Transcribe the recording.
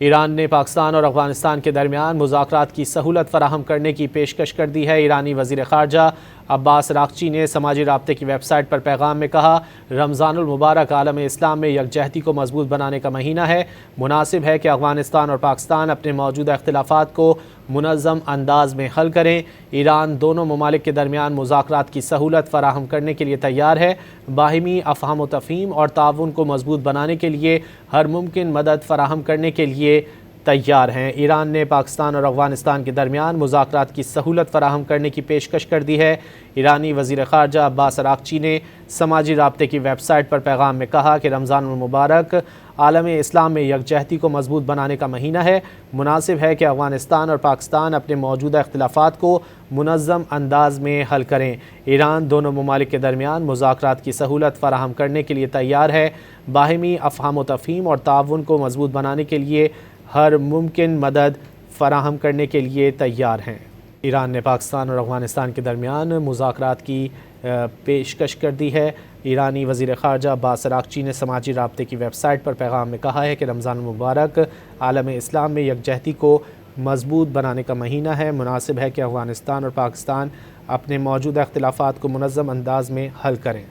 ایران نے پاکستان اور افغانستان کے درمیان مذاکرات کی سہولت فراہم کرنے کی پیشکش کر دی ہے۔ ایرانی وزیر خارجہ عباس اراغچی نے سماجی رابطے کی ویب سائٹ پر پیغام میں کہا، رمضان المبارک عالم اسلام میں یکجہتی کو مضبوط بنانے کا مہینہ ہے۔ مناسب ہے کہ افغانستان اور پاکستان اپنے موجودہ اختلافات کو منظم انداز میں حل کریں۔ ایران دونوں ممالک کے درمیان مذاکرات کی سہولت فراہم کرنے کے لیے تیار ہے، باہمی افہام و تفہیم اور تعاون کو مضبوط بنانے کے لیے ہر ممکن مدد فراہم کرنے کے لیے تیار ہیں۔ ایران نے پاکستان اور افغانستان کے درمیان مذاکرات کی سہولت فراہم کرنے کی پیشکش کر دی ہے۔ ایرانی وزیر خارجہ عباس اراغچی نے سماجی رابطے کی ویب سائٹ پر پیغام میں کہا کہ رمضان المبارک عالم اسلام میں یکجہتی کو مضبوط بنانے کا مہینہ ہے۔ مناسب ہے کہ افغانستان اور پاکستان اپنے موجودہ اختلافات کو منظم انداز میں حل کریں۔ ایران دونوں ممالک کے درمیان مذاکرات کی سہولت فراہم کرنے کے لیے تیار ہے، باہمی افہام و تفہیم اور تعاون کو مضبوط بنانے کے لیے ہر ممکن مدد فراہم کرنے کے لیے تیار ہیں۔ ایران نے پاکستان اور افغانستان کے درمیان مذاکرات کی پیشکش کر دی ہے۔ ایرانی وزیر خارجہ عباس اراغچی نے سماجی رابطے کی ویب سائٹ پر پیغام میں کہا ہے کہ رمضان المبارک عالم اسلام میں یکجہتی کو مضبوط بنانے کا مہینہ ہے۔ مناسب ہے کہ افغانستان اور پاکستان اپنے موجودہ اختلافات کو منظم انداز میں حل کریں۔